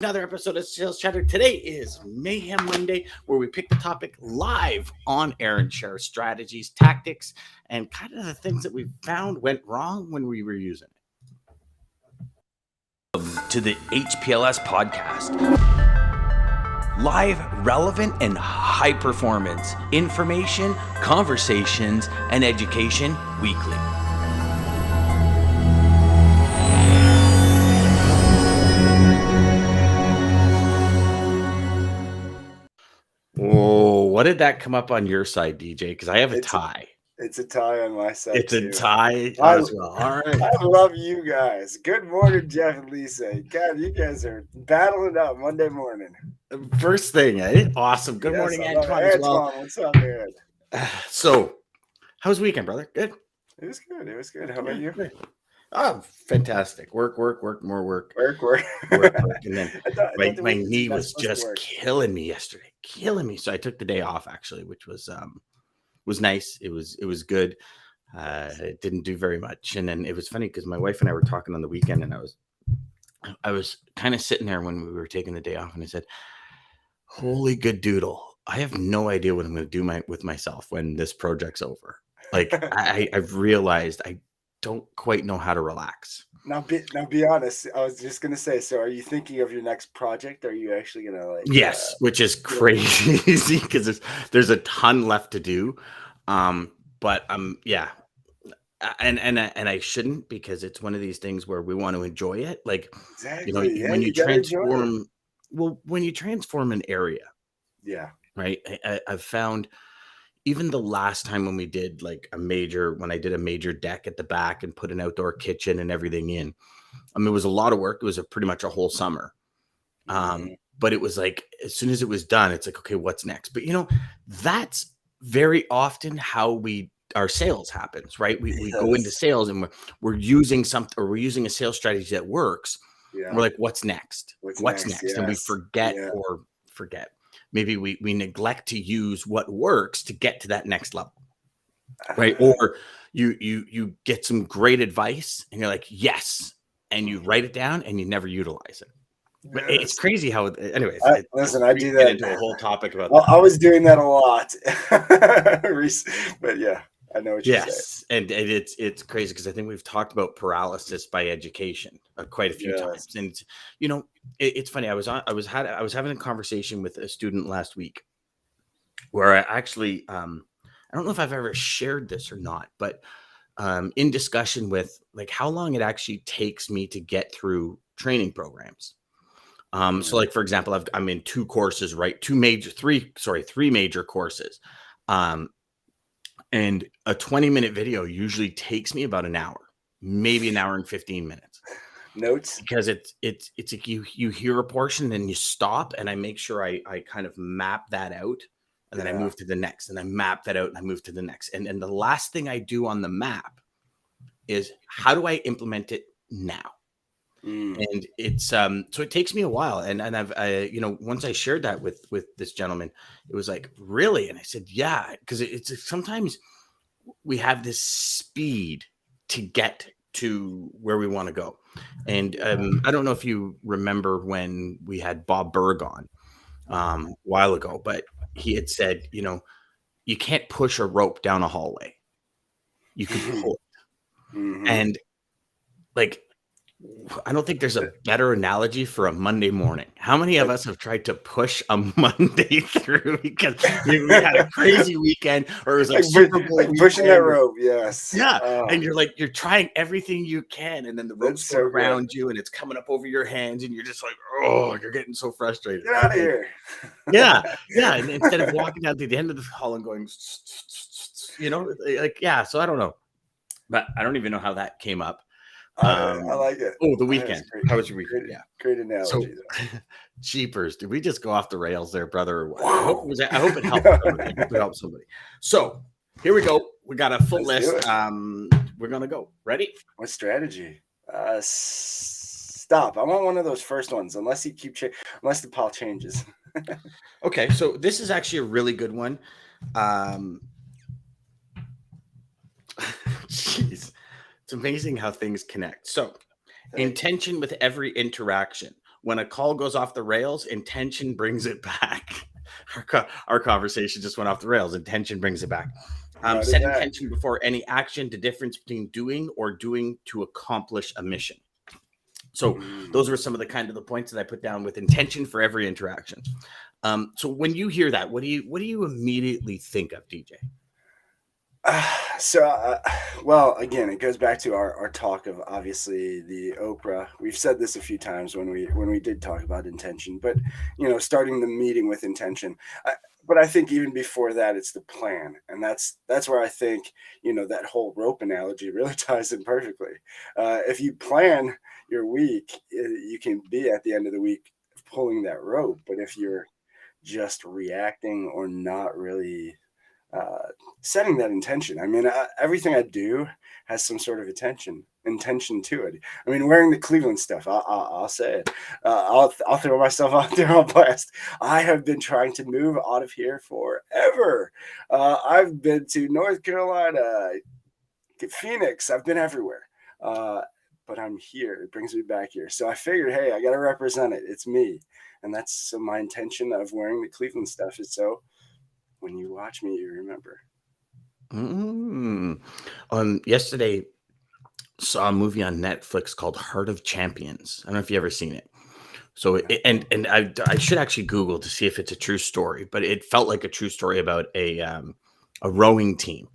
Another episode of Sales Chatter. Today is Mayhem Monday, where we pick the topic live on air and share strategies, tactics, and kind of the things that we found went wrong when we were using it. To the HPLS podcast. Live, relevant, and high performance information, conversations, and education weekly. Whoa, what did that come up on your side, DJ? Because I have a tie. It's a tie on my side. It's a tie as well. All right. I love you guys. Good morning, Jeff and Lisa. God, you guys are battling up Monday morning. First thing, eh? Awesome. Good morning, Antoine, as well. What's up, man? So, how's the weekend, brother? Good? It was good. It was good. How about you? Good. Oh, fantastic. Work, more work. Work. And then my knee was just killing me yesterday. So I took the day off, actually, which was nice. It was good. It didn't do very much. And then it was funny because my wife and I were talking on the weekend, and I was kind of sitting there when we were taking the day off, and I said, holy good doodle. I have no idea what I'm going to do with myself when this project's over. Like I've realized I don't quite know how to relax. Now be honest. I was just gonna say. So, are you thinking of your next project? Are you actually gonna Yes, which is crazy because there's a ton left to do. But yeah, and I shouldn't, because it's one of these things where we want to enjoy it. Like exactly. When you transform, when you transform an area, right. I've found. Even the last time when we did when I did a major deck at the back and put an outdoor kitchen and everything in, it was a lot of work. It was pretty much a whole summer. But it was like, as soon as it was done, it's like, okay, what's next? But that's very often how our sales happens, right? We go into sales and we're using something, or we're using a sales strategy that works. Yeah. We're like, what's next? What's next? Yes. And we forget. Maybe we neglect to use what works to get to that next level, right? Or you get some great advice and you're like, yes, and you write it down and you never utilize it. But it's crazy how. Anyways, listen, I do that. Get into a whole topic about that. I was doing that a lot, but yeah. I know what you're saying. Yes, and it's crazy because I think we've talked about paralysis by education quite a few times, and it's funny. I was having a conversation with a student last week where I actually I don't know if I've ever shared this or not, but in discussion with how long it actually takes me to get through training programs. So for example, I'm in two courses, right? Three major courses. And a 20-minute video usually takes me about an hour, maybe an hour and 15 minutes. Notes? Because it's like you hear a portion and you stop, and I make sure I kind of map that out, and then I move to the next, and I map that out and I move to the next. And the last thing I do on the map is, how do I implement it now? And it's so it takes me a while, and I've once I shared that with this gentleman, it was like, really? And I said, yeah, because it's sometimes we have this speed to get to where we want to go. And I don't know if you remember when we had Bob Berg on a while ago, but he had said, you can't push a rope down a hallway, you can pull it. And I don't think there's a better analogy for a Monday morning. How many of us have tried to push a Monday through because we had a crazy weekend, or it was like Super Bowl pushing that rope? Yes. Yeah. And you're trying everything you can, and then the rope's around you and it's coming up over your hands, and you're just like, oh, you're getting so frustrated. Get out of here. Yeah. And instead of walking down to the end of the hall and going, so I don't know. But I don't even know how that came up. I like it. Oh, the weekend. How was your weekend? Great analogy. So, cheapers. Did we just go off the rails there, brother? Or what? I hope it helped. I hope it helped somebody. So here we go. We got a full list. We're gonna go. Ready? What strategy? Stop. I want one of those first ones. Unless unless the pile changes. Okay, so this is actually a really good one. Jeez. It's amazing how things connect. So, intention with every interaction. when a call goes off the rails, intention brings it back. Our conversation just went off the rails. Intention brings it back. Set intention before any action, the difference between doing or doing to accomplish a mission. So those were some of the points that I put down with intention for every interaction. So when you hear that, what do you immediately think of, DJ? Well, again, it goes back to our talk of obviously the Oprah. We've said this a few times when we did talk about intention, but starting the meeting with intention. But I think even before that, it's the plan, and that's where I think that whole rope analogy really ties in perfectly. If you plan your week, you can be at the end of the week pulling that rope. But if you're just reacting or not really setting that intention. I mean, everything I do has some sort of intention to it. I mean, wearing the Cleveland stuff, I'll say it. I'll throw myself out there on blast. I have been trying to move out of here forever. I've been to North Carolina, Phoenix. I've been everywhere. But I'm here. It brings me back here. So I figured, hey, I got to represent it. It's me. And that's my intention of wearing the Cleveland stuff is so when you watch me, you remember. Yesterday, saw a movie on Netflix called Heart of Champions. I don't know if you ever seen it. So, and I should actually Google to see if it's a true story, but it felt like a true story about a rowing team.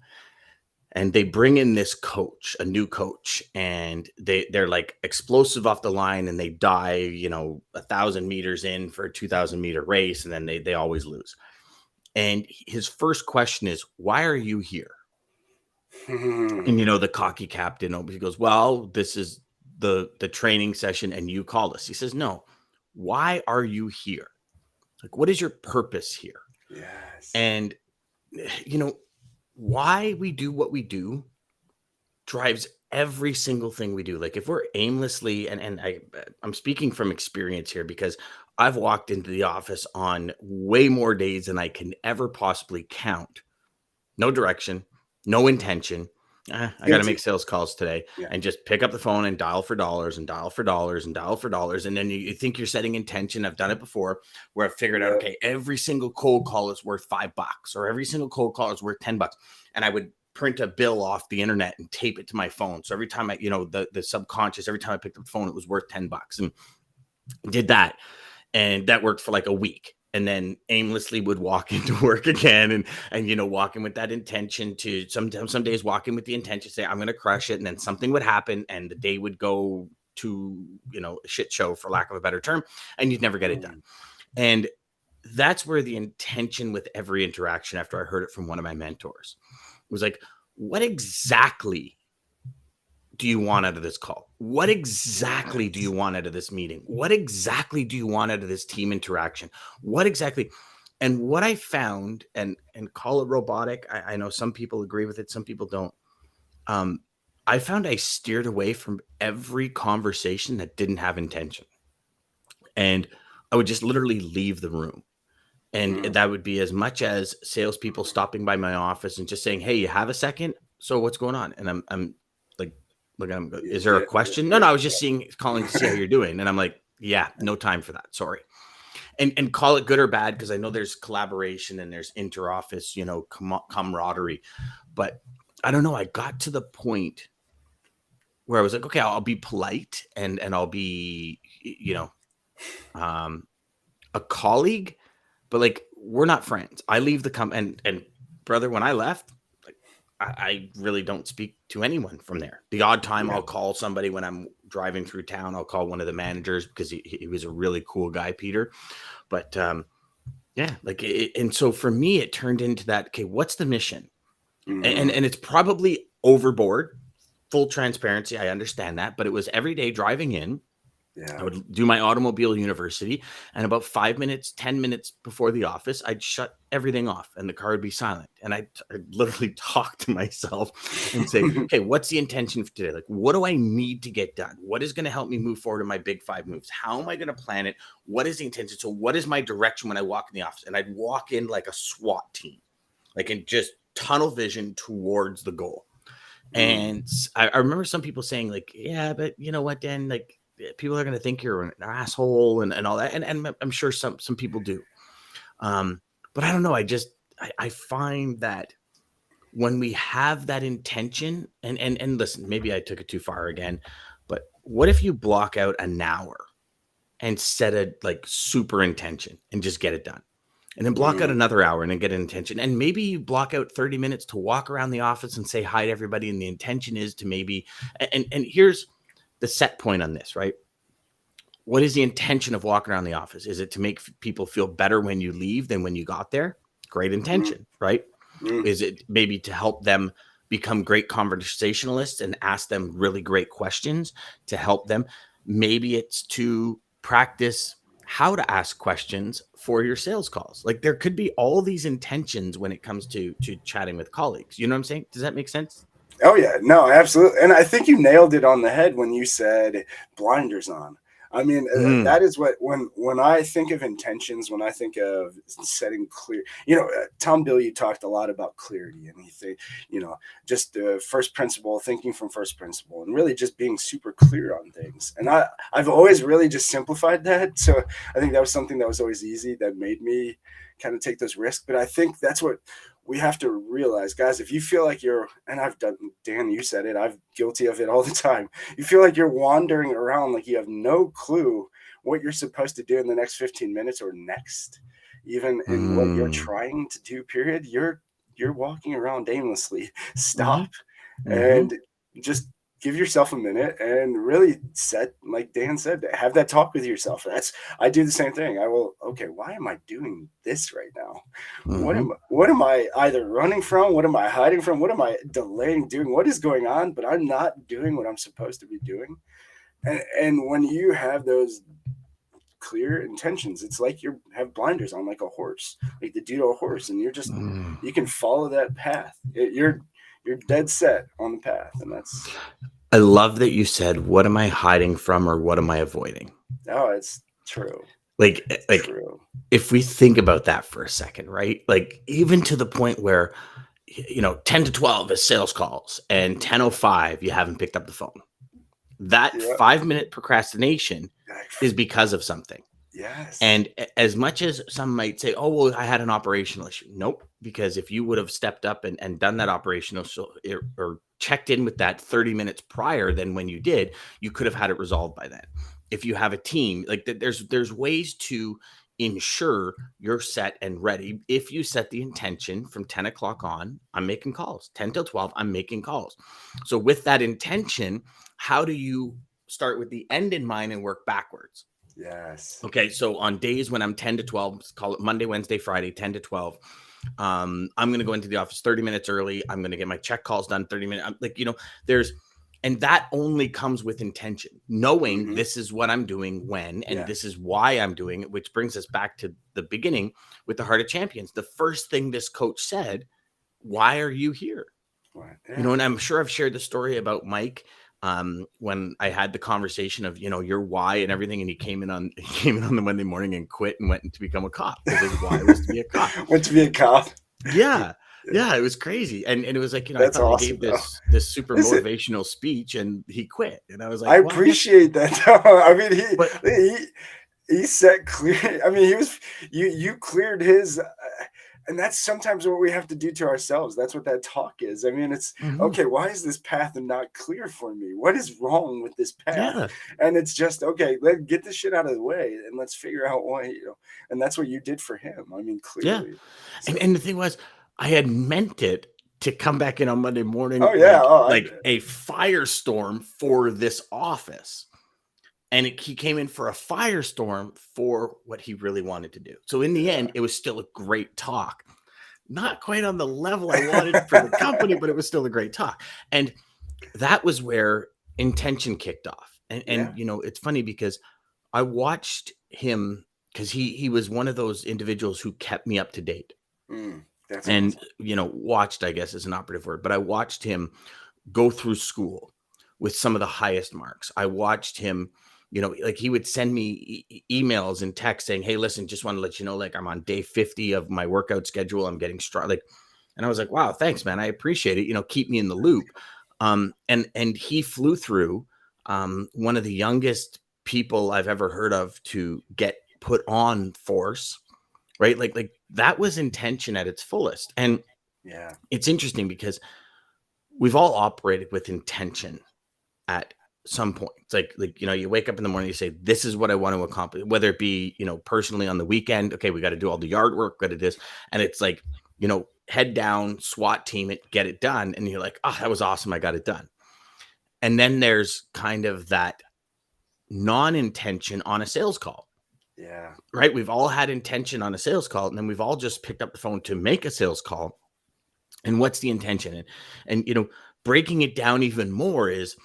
And they bring in this coach, a new coach, and they're like explosive off the line, and they die, 1,000 meters in for a 2,000 meter race, and then they always lose. And his first question is, why are you here? And, the cocky captain, he goes, well, this is the training session and you called us. He says, no, why are you here? Like, what is your purpose here? Yes. And, why we do what we do drives every single thing we do. Like if we're aimlessly, and I'm speaking from experience here because I've walked into the office on way more days than I can ever possibly count. No direction, no intention. I got to make sales calls today and just pick up the phone and dial for dollars and dial for dollars and dial for dollars. And then you think you're setting intention. I've done it before where I've figured out, okay, every single cold call is worth $5 or every single cold call is worth $10. And I would print a bill off the internet and tape it to my phone. So every time I, the subconscious, every time I picked up the phone, it was worth $10 and did that. And that worked for like a week. And then aimlessly would walk into work again and walking with that intention to some days walking with the intention to say, I'm going to crush it. And then something would happen and the day would go to, a shit show for lack of a better term. And you'd never get it done. And that's where the intention with every interaction after I heard it from one of my mentors was like, what exactly do you want out of this call? What exactly do you want out of this meeting? What exactly do you want out of this team interaction? What exactly? And what I found, and call it robotic, I know some people agree with it, some people don't. I found I steered away from every conversation that didn't have intention. And I would just literally leave the room. And that would be as much as salespeople stopping by my office and just saying, hey, you have a second? So what's going on? And I'm like, look at him. Is there a question? No, I was just calling to see how you're doing. And I'm like, yeah, no time for that. Sorry. And call it good or bad, because I know there's collaboration and there's inter-office, camaraderie. But I don't know. I got to the point where I was like, okay, I'll be polite and I'll be, a colleague, but like, we're not friends. I leave the company and brother, when I left, I really don't speak to anyone from there. The odd time I'll call somebody when I'm driving through town. I'll call one of the managers because he was a really cool guy, Peter. But and so for me, it turned into that, okay, what's the mission? And it's probably overboard, full transparency. I understand that, but it was every day driving in. Yeah. I would do my automobile university, and about 5 minutes, 10 minutes before the office, I'd shut everything off and the car would be silent. And I'd literally talk to myself and say, okay, what's the intention for today? Like, what do I need to get done? What is going to help me move forward in my big 5 moves? How am I going to plan it? What is the intention? So what is my direction when I walk in the office? And I'd walk in like a SWAT team, like in just tunnel vision towards the goal. And I remember some people saying like, yeah, but you know what, Dan, like, people are going to think you're an asshole and all that. And I'm sure some people do. But I don't know. I find that when we have that intention and listen, maybe I took it too far again, but what if you block out an hour and set a like super intention and just get it done? And then block out another hour and then get an intention. And maybe you block out 30 minutes to walk around the office and say hi to everybody. And the intention is to maybe, and here's the set point on this, right? What is the intention of walking around the office? Is it to make people feel better when you leave than when you got there? Great intention, right? Is it maybe to help them become great conversationalists and ask them really great questions to help them? Maybe it's to practice how to ask questions for your sales calls. Like there could be all these intentions when it comes to chatting with colleagues. You know what I'm saying? Does that make sense? Oh yeah, no, absolutely. And I think you nailed it on the head when you said blinders on. I mean, that is what, when I think of intentions, when I think of setting clear, Tom Bill, you talked a lot about clarity, and he think, just first principle, thinking from first principle, and really just being super clear on things. And I've always really just simplified that. So I think that was something that was always easy, that made me kind of take those risks. But I think that's what we have to realize, guys. If you feel like and I've done, Dan, you said it, I'm guilty of it all the time. You feel like you're wandering around, like you have no clue what you're supposed to do in the next 15 minutes or next, even in what you're trying to do, period. You're walking around aimlessly. Stop and just give yourself a minute and really set, like Dan said, have that talk with yourself. I do the same thing. Okay, why am I doing this right now? What am I either running from? What am I hiding from? What am I delaying doing? What is going on? But I'm not doing what I'm supposed to be doing. And when you have those clear intentions, it's like you have blinders on, like a horse, like the dude on a horse, and you're just, you can follow that path. You're dead set on the path. And I love that you said, what am I hiding from or what am I avoiding? Oh, it's true. Like True. If we think about that for a second, right? Like even to the point where, 10 to 12 is sales calls and 10:05, you haven't picked up the phone. That 5-minute procrastination is because of something. Yes. And as much as some might say, oh, well, I had an operational issue. Nope. Because if you would have stepped up and done that operational or checked in with that 30 minutes prior than when you did, you could have had it resolved by then. If you have a team, like there's ways to ensure you're set and ready. If you set the intention from 10 o'clock on, I'm making calls. 10 till 12, I'm making calls. So with that intention, how do you start with the end in mind and work backwards? Yes. Okay. So on days when I'm 10 to 12, call it Monday, Wednesday, Friday, 10 to 12, I'm going to go into the office 30 minutes early. I'm going to get my check calls done 30 minutes. And that only comes with intention, knowing this is what I'm doing when, and this is why I'm doing it, which brings us back to the beginning with the Heart of Champions. The first thing this coach said, why are you here? Yeah. And I'm sure I've shared the story about Mike when I had the conversation of, your why and everything. And he came in on the Monday morning and quit and went to become a cop because his why was to be a cop. Went to be a cop. Yeah. Yeah, it was crazy. And it was like, I thought awesome, he gave this super motivational speech and he quit. And I was like, I appreciate that. I mean, he set clear. I mean, you cleared his, and that's sometimes what we have to do to ourselves. That's what that talk is. I mean, it's okay. Why is this path not clear for me? What is wrong with this path? Yeah. And it's just, okay, let's get this shit out of the way and let's figure out why, and that's what you did for him. I mean, clearly. Yeah. So, and the thing was, I had meant it to come back in on Monday morning. Oh, yeah. Like a firestorm for this office. And he came in for a firestorm for what he really wanted to do. So in the end, it was still a great talk. Not quite on the level I wanted for the company, but it was still a great talk. And that was where intention kicked off. And it's funny because I watched him because he was one of those individuals who kept me up to date. And, awesome. Watched, I guess, is an operative word, but I watched him go through school with some of the highest marks. I watched him, like he would send me emails and texts saying, hey, listen, just want to let you know, like I'm on day 50 of my workout schedule. I'm getting strong. And I was like, wow, thanks, man. I appreciate it. Keep me in the loop. And he flew through one of the youngest people I've ever heard of to get put on force, right? Like that was intention at its fullest. And yeah, it's interesting because we've all operated with intention at some point. It's like, you know, you wake up in the morning, you say, this is what I want to accomplish, whether it be, you know, personally on the weekend. Okay, we got to do all the yard work, got to do this. And it's like, you know, head down, SWAT team it, get it done. And you're like, oh, that was awesome. I got it done. And then there's kind of that non-intention on a sales call. Yeah. Right. We've all had intention on a sales call, and then we've all just picked up the phone to make a sales call. And what's the intention? And you know, breaking it down even more is,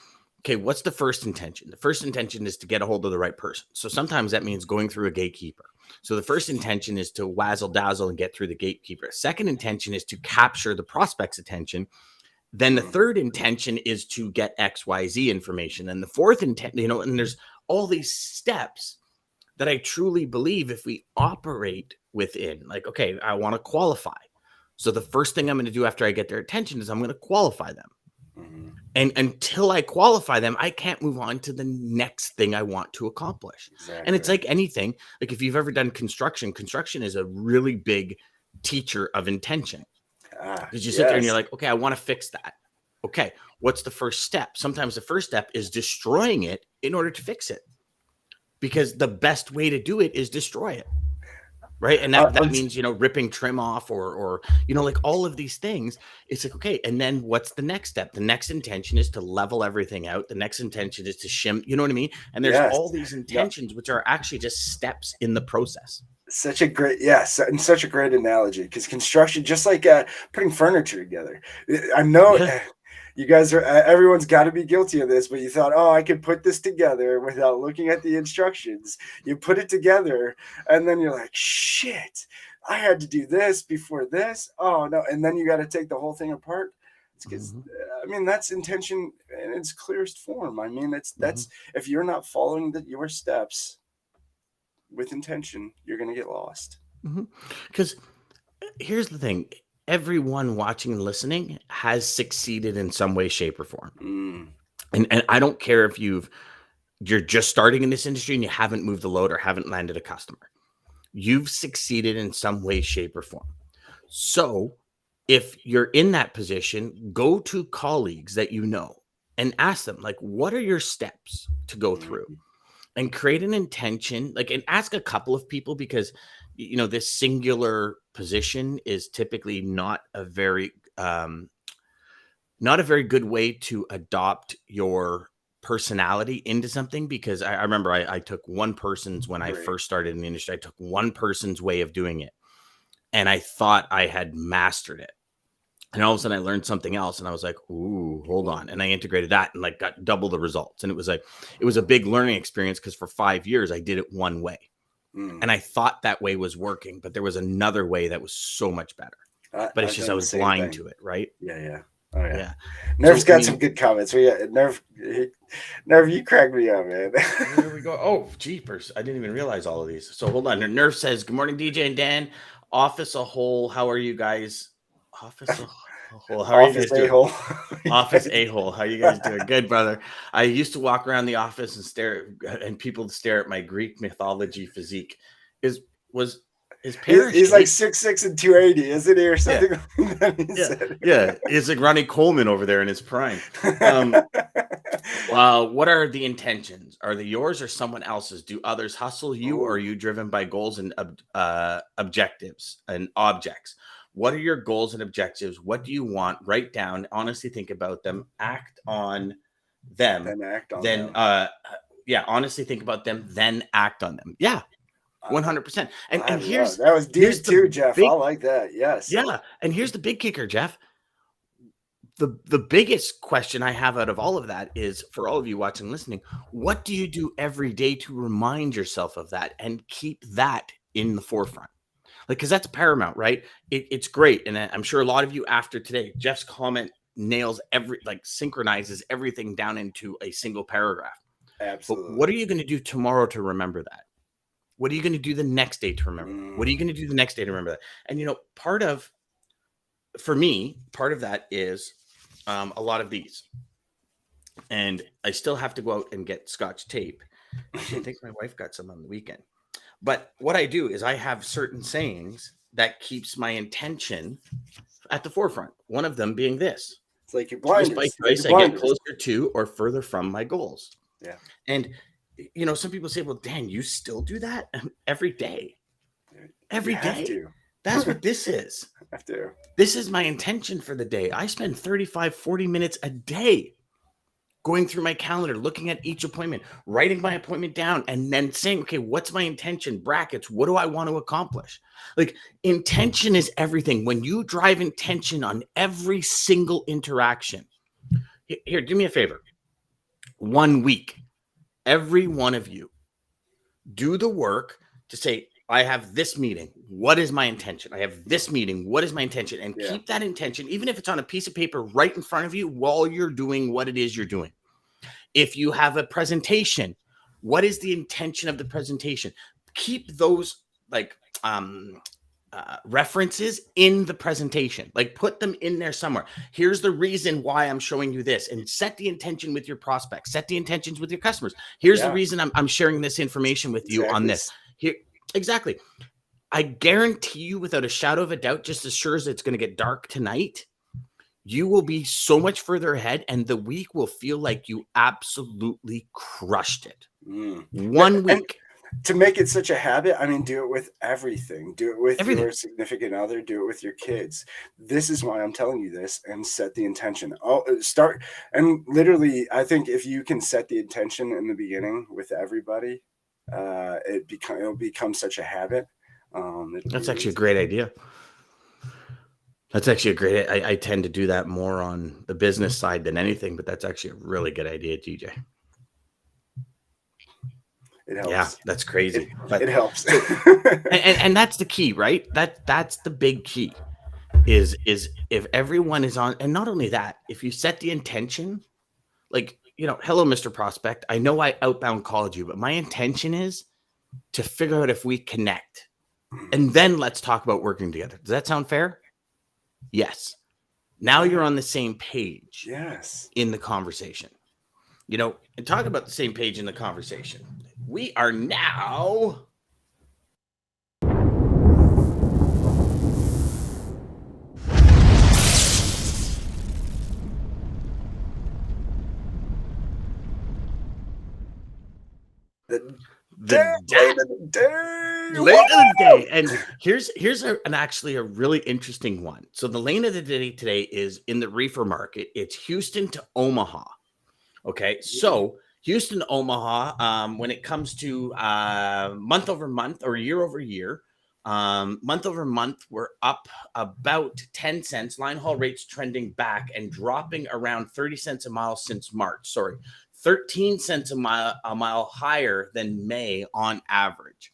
okay, what's the first intention? The first intention is to get a hold of the right person. So sometimes that means going through a gatekeeper. So the first intention is to wazzle dazzle and get through the gatekeeper. Second intention is to capture the prospect's attention. Then the third intention is to get XYZ information. And the fourth intent, you know, and there's all these steps that I truly believe if we operate within, like, okay, I want to qualify. So the first thing I'm going to do after I get their attention is I'm going to qualify them. Mm-hmm. And until I qualify them, I can't move on to the next thing I want to accomplish. Exactly. And it's like anything, like if you've ever done construction is a really big teacher of intention. Because you sit there and you're like, okay, I want to fix that. Okay, what's the first step? Sometimes the first step is destroying it in order to fix it. Because the best way to do it is destroy it. Right. And that means, you know, ripping trim off or, you know, like all of these things. It's like, okay. And then what's the next step? The next intention is to level everything out. The next intention is to shim, you know what I mean? And there's all these intentions, which are actually just steps in the process. Such a great, and such a great analogy, because construction, just like putting furniture together. I know you guys are, everyone's got to be guilty of this, but you thought, oh, I could put this together without looking at the instructions. You put it together, and then you're like, shit, I had to do this before this. Oh, no. And then you got to take the whole thing apart. It's because, I mean, that's intention in its clearest form. I mean, that's if you're not following your steps with intention, you're going to get lost. Because here's the thing. Everyone watching and listening has succeeded in some way, shape, or form. And I don't care if you're just starting in this industry and you haven't moved the load or haven't landed a customer. You've succeeded in some way, shape, or form. So if you're in that position, go to colleagues that you know and ask them, like, what are your steps to go through? And create an intention, like, and ask a couple of people, because, you know, this singular position is typically not a very good way to adopt your personality into something. Because I remember I took one person's, when I first started in the industry, I took one person's way of doing it, and I thought I had mastered it. And all of a sudden I learned something else, and I was like, ooh, hold on. And I integrated that and like got double the results. And it was a big learning experience, because for 5 years I did it one way. And I thought that way was working, but there was another way that was so much better. But it's just I was blind to it, right? Yeah. Oh yeah. Nerv's got some good comments. Nerv, you cracked me up, man. Here we go. Oh, jeepers. I didn't even realize all of these. So hold on. Nerv says, good morning, DJ and Dan. Office a whole. How are you guys? Office a-hole. How are you guys doing? Office a-hole. How you guys doing? Good, brother. I used to walk around the office and people stare at my Greek mythology physique. His parents. He's like 6'6" and 280, isn't he, or something? Yeah. It's like Ronnie Coleman over there in his prime. What are the intentions? Are they yours or someone else's? Do others hustle you, or are you driven by goals and objectives and objects? What are your goals and objectives? What do you want? Write down, honestly think about them, act on them. Honestly think about them, then act on them. Yeah, 100%. And here's that was deep too, Jeff. I like that. Yes. Yeah. And here's the big kicker, Jeff. The biggest question I have out of all of that is, for all of you watching and listening, what do you do every day to remind yourself of that and keep that in the forefront? Like, because that's paramount, right? It's great. And I'm sure a lot of you after today, Jeff's comment nails synchronizes everything down into a single paragraph. Absolutely. But what are you going to do tomorrow to remember that? What are you going to do the next day to remember? What are you going to do the next day to remember that? And, you know, part of that is a lot of these. And I still have to go out and get Scotch tape Actually, I think my wife got some on the weekend. But what I do is I have certain sayings that keeps my intention at the forefront. One of them being this. It's like your blinders. Choice by choice, I get closer to or further from my goals. Yeah. And, some people say, well, Dan, you still do that every day. Every day. That's what this is. I have to. This is my intention for the day. I spend 35, 40 minutes a day going through my calendar, looking at each appointment, writing my appointment down, and then saying, okay, what's my intention? Brackets. What do I want to accomplish? Like, intention is everything. When you drive intention on every single interaction, here, do me a favor. 1 week, every one of you do the work to say, I have this meeting. What is my intention? I have this meeting. What is my intention? And keep that intention, even if it's on a piece of paper right in front of you while you're doing what it is you're doing. If you have a presentation, what is the intention of the presentation? Keep those references in the presentation, like put them in there somewhere. Here's the reason why I'm showing you this, and set the intention with your prospects, set the intentions with your customers. Here's the reason I'm sharing this information with you on this. Here, exactly. I guarantee you without a shadow of a doubt, just as sure as it's going to get dark tonight, you will be so much further ahead, and the week will feel like you absolutely crushed it. 1 week. And to make it such a habit, I mean, do it with everything. Do it with your significant other. Do it with your kids. This is why I'm telling you this, and set the intention. Start. And literally, I think if you can set the intention in the beginning with everybody, it'll become such a habit. That's actually a great idea. That's actually a great. I tend to do that more on the business side than anything, but that's actually a really good idea, DJ. It helps. Yeah, that's crazy. It helps. and that's the key, right? That's the big key. Is if everyone is on, and not only that, if you set the intention, like, hello, Mr. Prospect. I know I outbound called you, but my intention is to figure out if we connect, and then let's talk about working together. Does that sound fair? Yes. Now you're on the same page. Yes. In the conversation, and talk about the same page in the conversation. We are now late of the day. And here's actually a really interesting one. So the lane of the day today is in the reefer market. It's Houston to Omaha. Okay, so Houston to Omaha, when it comes to month over month or year over year, month over month, we're up about 10 cents. Line haul rates trending back and dropping around 30 cents a mile since March. 13 cents a mile higher than May on average.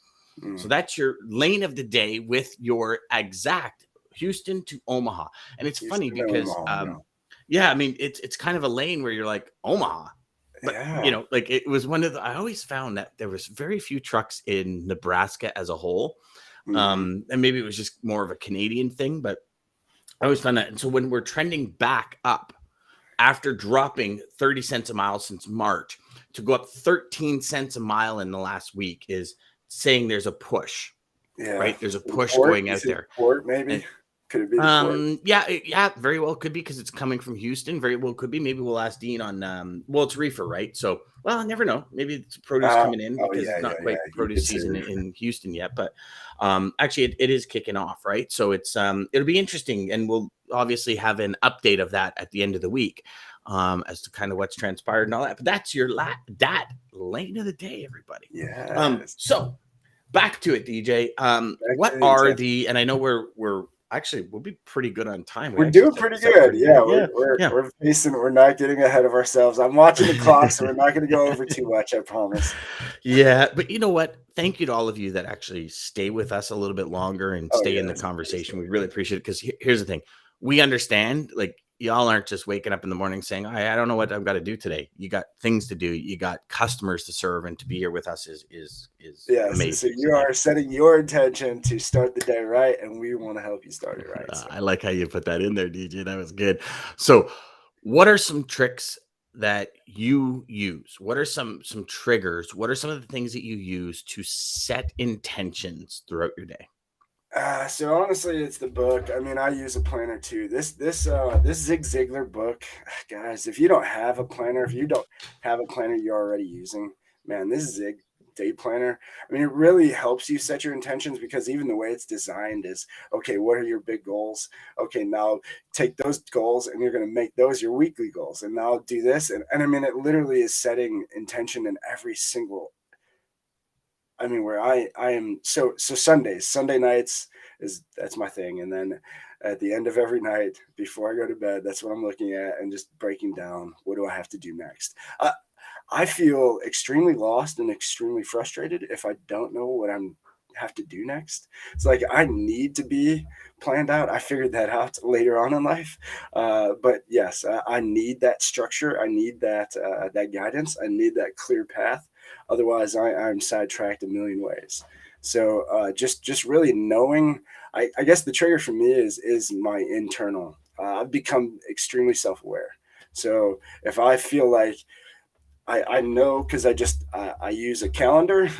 So that's your lane of the day with your exact Houston to Omaha. And it's funny because, I mean, it's kind of a lane where you're like, Omaha. But, like it was I always found that there was very few trucks in Nebraska as a whole. And maybe it was just more of a Canadian thing, but I always found that. And so when we're trending back up, after dropping 30 cents a mile since March, to go up 13 cents a mile in the last week is saying there's a push, right? There's a push going out there. Maybe. Could it be? Yeah, very well could be, because it's coming from Houston. Very well could be. Maybe we'll ask Dean on. Well, it's reefer, right? So, well, I never know. Maybe it's produce coming in because it's not quite produce season in Houston yet. But actually, it is kicking off, right? So it's it'll be interesting, and we'll obviously have an update of that at the end of the week, as to kind of what's transpired and all that. But that's your that lane of the day, everybody. Yeah. So back to it, DJ. What are the? And I know we're. Actually, we'll be pretty good on time. We're doing pretty good. We're facing. We're not getting ahead of ourselves. I'm watching the clock, so we're not going to go over too much. I promise. Yeah, but you know what? Thank you to all of you that actually stay with us a little bit longer and stay in the conversation. We really appreciate it, because here's the thing: we understand. Like, y'all aren't just waking up in the morning saying, I don't know what I've got to do today. You got things to do. You got customers to serve, and to be here with us is amazing. So you are setting your intention to start the day right, and we want to help you start it right. I like how you put that in there, DJ. That was good. So what are some tricks that you use? What are some triggers? What are some of the things that you use to set intentions throughout your day? So honestly, it's the book. I mean, I use a planner too. This Zig Ziglar book, guys. If you don't have a planner, if you don't have a planner you're already using, man, this Zig day planner. I mean, it really helps you set your intentions, because even the way it's designed is, okay, what are your big goals? Okay, now take those goals and you're going to make those your weekly goals, and now do this, and I mean, it literally is setting intention in every single. I mean, where I am, so Sunday nights that's my thing, and then at the end of every night before I go to bed, that's what I'm looking at, and just breaking down, what do I have to do next. I feel extremely lost and extremely frustrated if I don't know what I'm have to do next. It's like I need to be planned out. I figured that out later on in life, but yes, I need that structure. I need that guidance. I need that clear path. Otherwise, I'm sidetracked a million ways. So just really knowing. I guess the trigger for me is my internal. I've become extremely self aware. So if I feel like I know, because I use a calendar.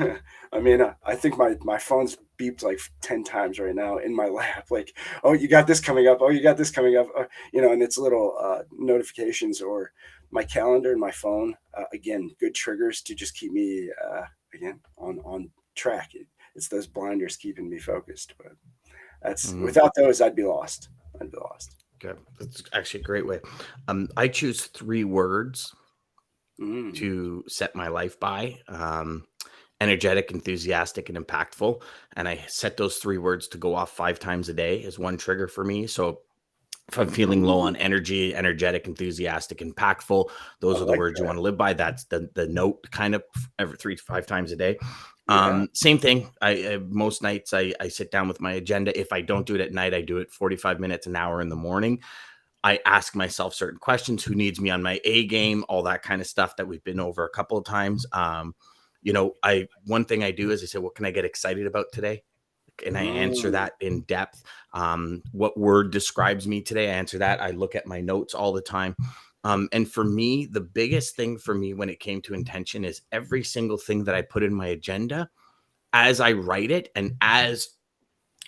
I mean, I think my phone's beeped like 10 times right now in my lap. Like, oh, you got this coming up. Oh, you got this coming up. And it's little notifications, or my calendar and my phone. Again, good triggers to just keep me again on track. It's those blinders keeping me focused. But without those, I'd be lost. I'd be lost. Okay, that's actually a great way. I choose 3 words to set my life by: energetic, enthusiastic, and impactful. And I set those 3 words to go off 5 times a day as one trigger for me. So if I'm feeling low on energy, energetic, enthusiastic, impactful, those are the words you want to live by. That's the note, kind of every 3 to 5 times a day. Same thing. I most nights I sit down with my agenda. If I don't do it at night, I do it 45 minutes, an hour in the morning. I ask myself certain questions: who needs me on my A game, all that kind of stuff that we've been over a couple of times. One thing I do is I say, what can I get excited about today? And I answer that in depth. What word describes me today? I answer that. I look at my notes all the time. And for me, the biggest thing for me when it came to intention is every single thing that I put in my agenda, as I write it and as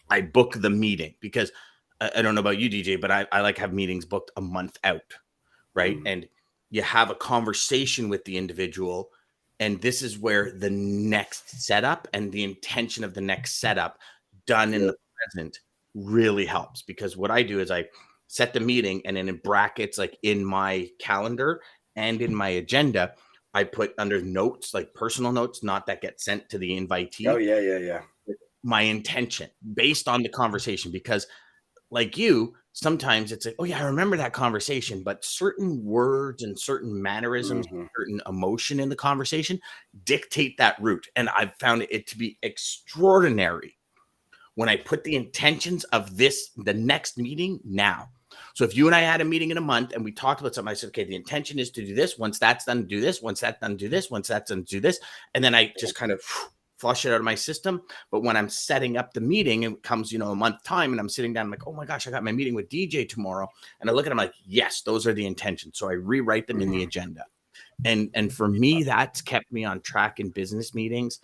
I book the meeting, because I don't know about you, DJ, but I like have meetings booked a month out, right? And you have a conversation with the individual, and this is where the next setup and the intention of the next setup done in the present really helps. Because what I do is I set the meeting, and then in brackets, like in my calendar and in my agenda, I put under notes, like personal notes, not that get sent to the invitee. Oh, yeah. My intention based on the conversation, because like you, sometimes it's like, oh yeah, I remember that conversation, but certain words and certain mannerisms, certain emotion in the conversation dictate that route. And I've found it to be extraordinary when I put the intentions of the next meeting now. So if you and I had a meeting in a month and we talked about something, I said, okay, the intention is to do this. Once that's done, do this. Once that's done, do this. Once that's done, do this. And then I just kind of flush it out of my system. But when I'm setting up the meeting, it comes, a month time, and I'm sitting down, I'm like, oh my gosh, I got my meeting with DJ tomorrow. And I look at them like, yes, those are the intentions. So I rewrite them in the agenda. And for me, that's kept me on track in business meetings,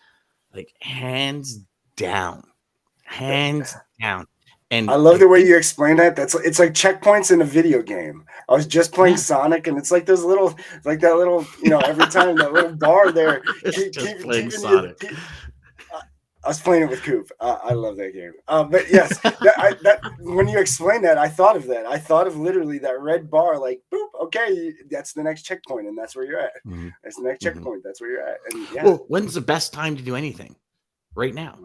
like hands down. And I love the way you explain that. It's like checkpoints in a video game. I was just playing Sonic, and it's like those little, like that little, every time that little bar there. Playing Sonic. I was playing it with Coop. I love that game. But yes, when you explain that, I thought of that. I thought of literally that red bar, like, boop, okay, that's the next checkpoint, and that's where you're at. That's the next checkpoint. That's where you're at. And well, when's the best time to do anything? Right now.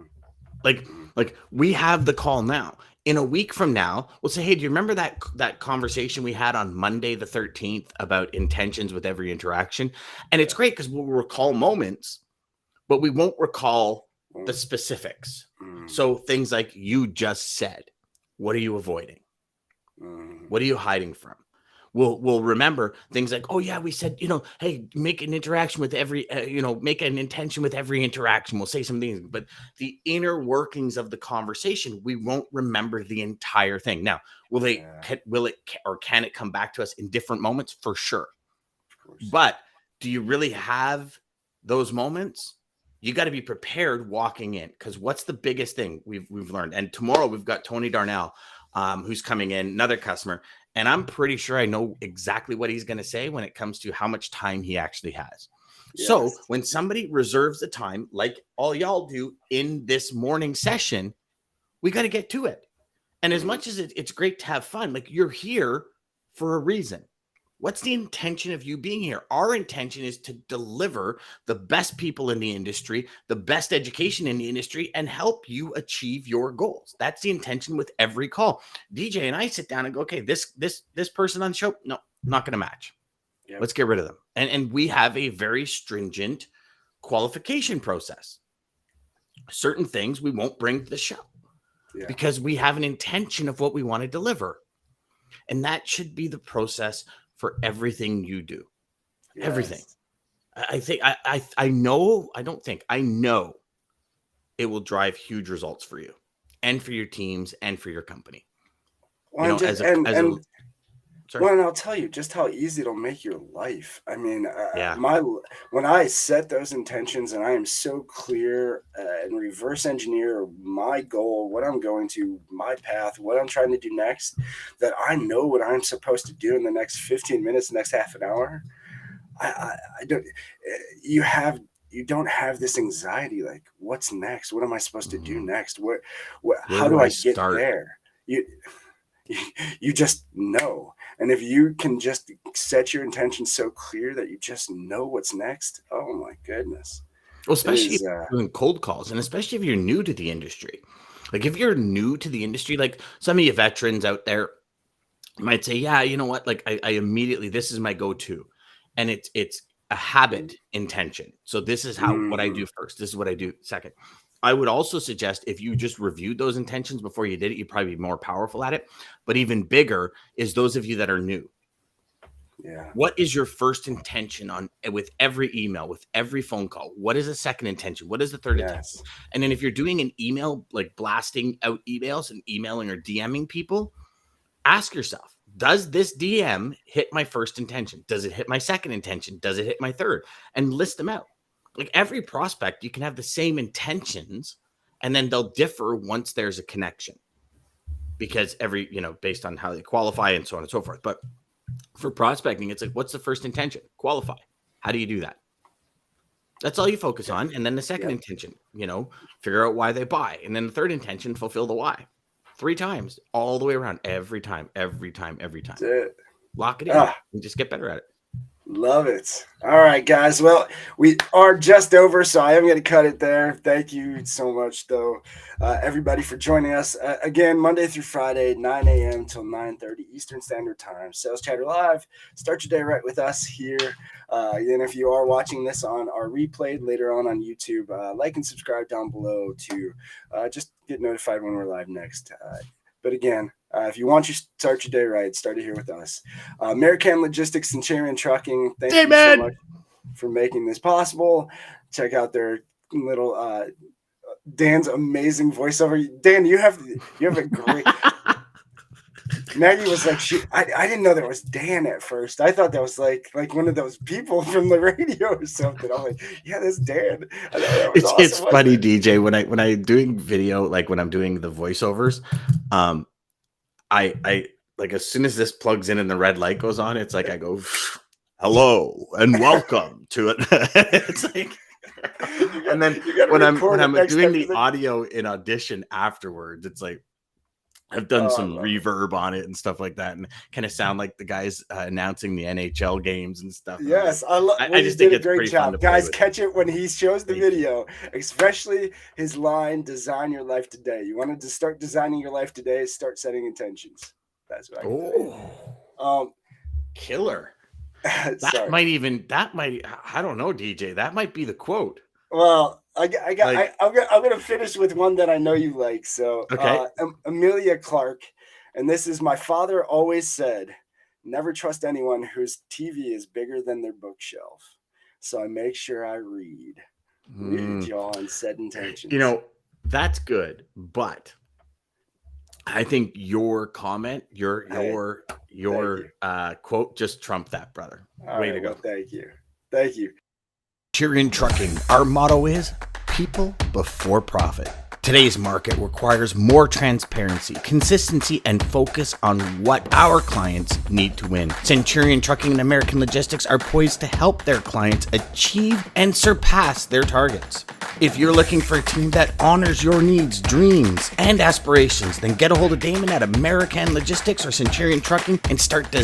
Like we have the call now. In a week from now, we'll say, hey, do you remember that conversation we had on Monday the 13th about intentions with every interaction? And it's great because we'll recall moments, but we won't recall the specifics. So things like you just said, what are you avoiding? What are you hiding from? We'll remember things like, oh yeah, we said, hey, make an interaction with every, make an intention with every interaction. We'll say some things, but the inner workings of the conversation, we won't remember the entire thing. Now, will it, or can it come back to us in different moments? For sure. But do you really have those moments? You got to be prepared walking in, because what's the biggest thing we've learned? And tomorrow we've got Tony Darnell, who's coming in, another customer, and I'm pretty sure I know exactly what he's going to say when it comes to how much time he actually has. Yes. So when somebody reserves the time, like all y'all do in this morning session, we got to get to it. And as much as it's great to have fun, like, you're here for a reason. What's the intention of you being here? Our intention is to deliver the best people in the industry, the best education in the industry, and help you achieve your goals. That's the intention with every call. DJ and I sit down and go, okay, this person on the show, no, not going to match. Yep. Let's get rid of them. And we have a very stringent qualification process. Certain things we won't bring to the show because we have an intention of what we want to deliver. And that should be the process for everything you do. Yes. Everything. I know it will drive huge results for you and for your teams and for your company. Well, and I'll tell you just how easy it'll make your life. I mean, when I set those intentions and I am so clear and reverse engineer my goal, what I'm going to, my path, what I'm trying to do next, that I know what I'm supposed to do in the next 15 minutes, next half an hour. You don't have this anxiety, like, what's next? What am I supposed to do next? How do I get there? You just know. And if you can just set your intention so clear that you just know what's next, oh my goodness. Well, especially if you're doing cold calls, and especially if you're new to the industry. Like, if you're new to the industry, like some of you veterans out there might say, yeah, you know what? Like, I immediately, this is my go-to. And it's a habit intention. So this is what I do first. This is what I do second. I would also suggest, if you just reviewed those intentions before you did it, you'd probably be more powerful at it. But even bigger is those of you that are new. Yeah. What is your first intention with every email, with every phone call? What is the second intention? What is the third intention? And then if you're doing an email, like blasting out emails and emailing or DMing people, ask yourself, does this DM hit my first intention? Does it hit my second intention? Does it hit my third? And list them out. Like, every prospect, you can have the same intentions, and then they'll differ once there's a connection, because based on how they qualify and so on and so forth. But for prospecting, it's like, what's the first intention? Qualify. How do you do that? That's all you focus on. And then the second intention, figure out why they buy. And then the third intention, fulfill the why. 3 times, all the way around, every time. That's it. Lock it in and just get better at it. Love it. All right, guys. Well, we are just over, so I am going to cut it there. Thank you so much, though, everybody, for joining us. Again, Monday through Friday, 9 a.m. till 9:30 Eastern Standard Time. Sales Chatter Live. Start your day right with us here. And if you are watching this on our replay later on YouTube, like and subscribe down below to just get notified when we're live next. But again, if you want to start your day right, start it here with us. American Logistics, Centurion Trucking, thank you so much for making this possible. Check out their little Dan's amazing voiceover. Dan, you have a great. Maggie was like, I didn't know that was Dan at first. I thought that was like one of those people from the radio or something. I'm like, yeah, that's Dan. It's funny, DJ. When I'm doing video, like when I'm doing the voiceovers, I like, as soon as this plugs in and the red light goes on, it's like I go, hello and welcome to it. It's like, and then when I'm doing the audio in Audition afterwards, it's like, I've done some reverb on it and stuff like that, and kind of sound like the guys announcing the NHL games and stuff. Yes, I just think it's a great job. Guys, catch it when he shows the video, especially his line, "Design your life today." You wanted to start designing your life today, start setting intentions. That's what I can killer. That might, I don't know, DJ. That might be the quote. Well, I'm gonna finish with one that I know you like. So, Amelia Clark, and this is: my father always said, "Never trust anyone whose TV is bigger than their bookshelf." So I make sure I read, y'all, and set intentions. That's good, but I think your comment, your quote just trumped that, brother. Way to go. Well, thank you. Thank you. Centurion Trucking, our motto is people before profit. Today's market requires more transparency, consistency, and focus on what our clients need to win. Centurion Trucking and American Logistics are poised to help their clients achieve and surpass their targets. If you're looking for a team that honors your needs, dreams, and aspirations, then get a hold of Daman at American Logistics or Centurion Trucking and start